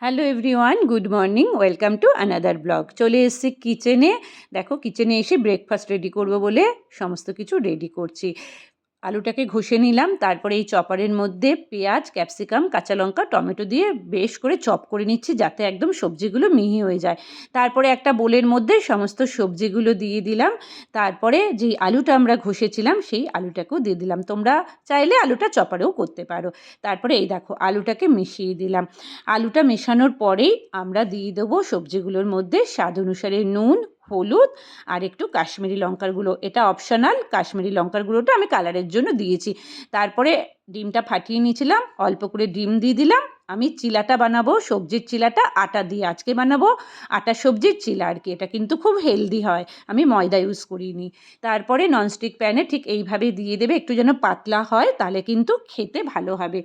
Hello everyone, good morning, welcome to another blog. চলে এসেছি কিচেনে। দেখো, কিচেনে এসে ব্রেকফাস্ট রেডি করব বলে সমস্ত কিছু রেডি করছি। আলুটাকে ঘষে নিলাম, তারপরে এই চপারের মধ্যে পেঁয়াজ, ক্যাপসিকাম, কাঁচা লঙ্কা, টমেটো দিয়ে বেশ করে চপ করে নিচ্ছি যাতে একদম সবজিগুলো মিহি হয়ে যায়। তারপরে একটা বোলের মধ্যে সমস্ত সবজিগুলো দিয়ে দিলাম। তারপরে যেই আলুটা আমরা ঘষেছিলাম সেই আলুটাকেও দিয়ে দিলাম। তোমরা চাইলে আলুটা চপারেও করতে পারো। তারপরে এই দেখো, আলুটাকে মিশিয়ে দিলাম। আলুটা মেশানোর পরেই আমরা দিয়ে দেবো সবজিগুলোর মধ্যে স্বাদ অনুসারে নুন, হলুদ আর একটু কাশ্মীরি লঙ্কার গুঁড়ো। এটা অপশনাল, কাশ্মীরি লঙ্কার গুঁড়োটা আমি কালারের জন্য দিয়েছি। তারপরে ডিমটা ফাটিয়ে নিয়েছিলাম, অল্প করে ডিম দিয়ে দিলাম। আমি চিলাটা বানাবো, সবজির চিলাটা আটা দিয়ে আজকে বানাবো। আটা সবজির চিলা আর কি, এটা কিন্তু খুব হেলদি হয়, আমি ময়দা ইউজ করিনি। তারপরে ননস্টিক প্যানে ঠিক এইভাবে দিয়ে দেবে, একটু যেন পাতলা হয়, তাহলে কিন্তু খেতে ভালো হবে।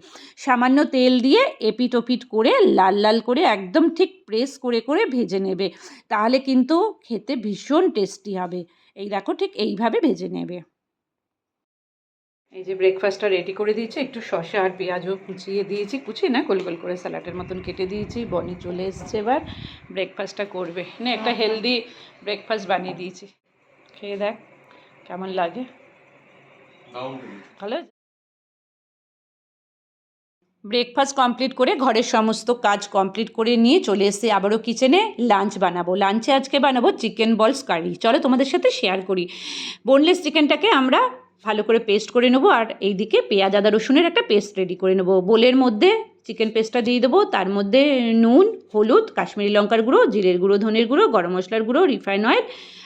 সামান্য তেল দিয়ে এপিট ওপিট করে লাল লাল করে একদম ঠিক প্রেস করে করে ভেজে নেবে, তাহলে কিন্তু খেতে ভীষণ টেস্টি হবে। এই দেখো, ঠিক এইভাবে ভেজে নেবে। এই যে ব্রেকফাস্টটা রেডি করে দিয়েছি, একটু শসা আর পেঁয়াজও কুচিয়ে দিয়েছি, কুচিয়ে না, গোল গোল করে স্যালাডের মতন কেটে দিয়েছি। বনি চলে এসছে, এবার ব্রেকফাস্টটা করবে না, একটা হেলদি ব্রেকফাস্ট বানিয়ে দিয়েছি। খেয়ে দেখ কেমন লাগে। ভালো। ব্রেকফাস্ট কমপ্লিট করে ঘরের সমস্ত কাজ কমপ্লিট করে নিয়ে চলে এসে আবারও কিচেনে লাঞ্চ বানাবো। লাঞ্চে আজকে বানাবো চিকেন বলস কারি। চলো তোমাদের সাথে শেয়ার করি। বোনলেস চিকেনটাকে আমরা ভালো করে পেস্ট করে নেবো, আর এইদিকে পেঁয়াজ আদা রসুনের একটা পেস্ট রেডি করে নেবো। বোলের মধ্যে চিকেন পেস্টটা দিয়ে দেবো, তার মধ্যে নুন, হলুদ, কাশ্মীরি লঙ্কার গুঁড়ো, জিরের গুঁড়ো, ধনের গুঁড়ো, গরম মশলার গুঁড়ো, রিফাইন অয়েল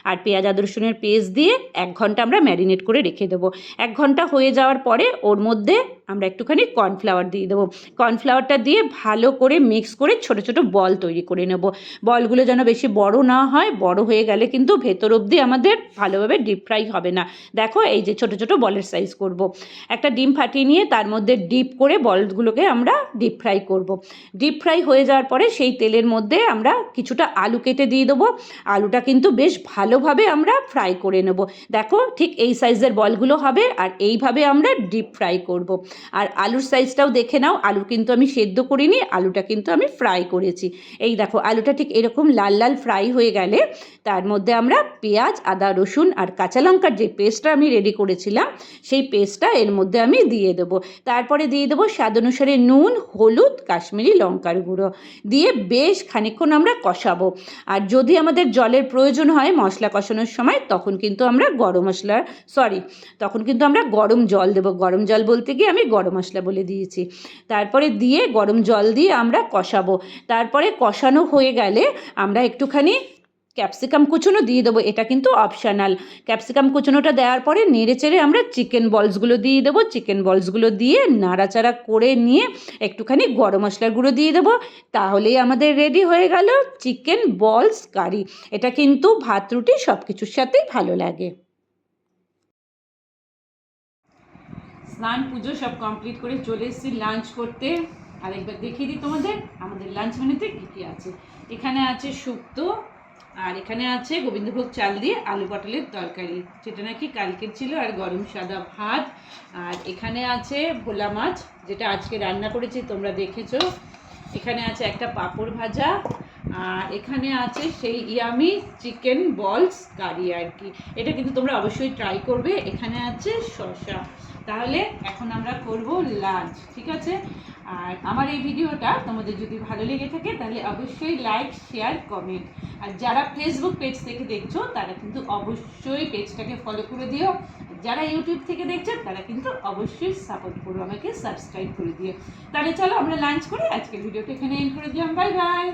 আর পেঁয়াজ আদা রসুনের পেস্ট দিয়ে 1 ঘন্টা আমরা ম্যারিনেট করে রেখে দেবো। 1 ঘন্টা হয়ে যাওয়ার পরে ওর মধ্যে আমরা একটুখানি কর্নফ্লাওয়ার দিয়ে দেবো। কর্নফ্লাওয়ারটা দিয়ে ভালো করে মিক্স করে ছোট ছোট বল তৈরি করে নেব। বলগুলো যেন বেশি বড় না হয়, বড় হয়ে গেলে কিন্তু ভেতর অবধি আমাদের ভালোভাবে ডিপ ফ্রাই হবে না। দেখো, এই যে ছোট ছোট বলের সাইজ করব। একটা ডিম ফাটিয়ে নিয়ে তার মধ্যে ডিপ করে বলগুলোকে আমরা ডিপ ফ্রাই করব। ডিপ ফ্রাই হয়ে যাওয়ার পরে সেই তেলের মধ্যে আমরা কিছুটা আলু কেটে দিয়ে দেবো। আলুটা কিন্তু বেশ ভালোভাবে আমরা ফ্রাই করে নেব। দেখো, ঠিক এই সাইজের বলগুলো হবে, আর এইভাবে আমরা ডিপ ফ্রাই করব। আর আলুর সাইজটাও দেখে নাও, আলু কিন্তু আমি সেদ্ধ করিনি, আলুটা কিন্তু আমি ফ্রাই করেছি। এই দেখো, আলুটা ঠিক এরকম লাল লাল ফ্রাই হয়ে গেলে তার মধ্যে আমরা পেঁয়াজ, আদা, রসুন আর কাঁচা লঙ্কার যে পেস্টটা আমি রেডি করেছিলাম সেই পেস্টটা এর মধ্যে আমি দিয়ে দেবো। তারপরে দিয়ে দেবো স্বাদ অনুসারে নুন, হলুদ, কাশ্মীরি লঙ্কার গুঁড়ো দিয়ে বেশ খানিকক্ষণ আমরা কষাবো। আর যদি আমাদের জলের প্রয়োজন হয় মশলা কষানোর সময়, তখন কিন্তু আমরা গরম জল দেবো। গরম জল বলতে গিয়ে আমি গরম মশলা বলে দিয়েছি। তারপরে দিয়ে গরম জল দিয়ে আমরা কষাবো। তারপরে কষানো হয়ে গেলে আমরা একটুখানি ক্যাপসিকাম কুচনো দিয়ে দেবো, এটা কিন্তু অপশানাল। ক্যাপসিকাম কুচনোটা দেওয়ার পরে নেড়ে চেড়ে আমরা চিকেন বলসগুলো দিয়ে দেবো। চিকেন বলসগুলো দিয়ে নাড়াচাড়া করে নিয়ে একটুখানি গরম মশলার গুঁড়ো দিয়ে দেবো। তাহলেই আমাদের রেডি হয়ে গেল চিকেন বলস কারি। এটা কিন্তু ভাত রুটি সব কিছুর সাথেই ভালো লাগে। স্নান পুজো সব কমপ্লিট করে চলে এসেছি লাঞ্চ করতে। আর একবার দেখিয়ে দিই তোমাদের আমাদের লাঞ্চ মেনুতে কী কী আছে। এখানে আছে শুক্তো, আর এখানে আছে গোবিন্দভোগ চাল দিয়ে আলু পটলের তরকারি, যেটা নাকি কালকের ছিল, আর গরম সাদা ভাত। আর এখানে আছে ভোলা মাছ, যেটা আজকে রান্না করেছি, তোমরা দেখেছো। এখানে আছে একটা পাঁপড় ভাজা, আর এখানে আছে সেই ইয়ামি চিকেন বলস কারি আর কি। এটা কিন্তু তোমরা অবশ্যই ট্রাই করবে। এখানে আছে শসা। তাহলে এখন আমরা করব লাঞ্চ, ঠিক আছে? আর আমার এই ভিডিওটা তোমাদের যদি ভালো লেগে থাকে তাহলে অবশ্যই লাইক, শেয়ার, কমেন্ট। আর যারা ফেসবুক পেজ থেকে দেখছো তারা কিন্তু অবশ্যই পেজটাকে ফলো করে দিও। যারা ইউটিউব থেকে দেখছো তারা কিন্তু অবশ্যই সাপোর্ট করো, আমাকে সাবস্ক্রাইব করে দিও। তাহলে চলো আমরা লাঞ্চ করি। আজকের ভিডিওটা এখানে এন্ড করে দিলাম। Bye bye.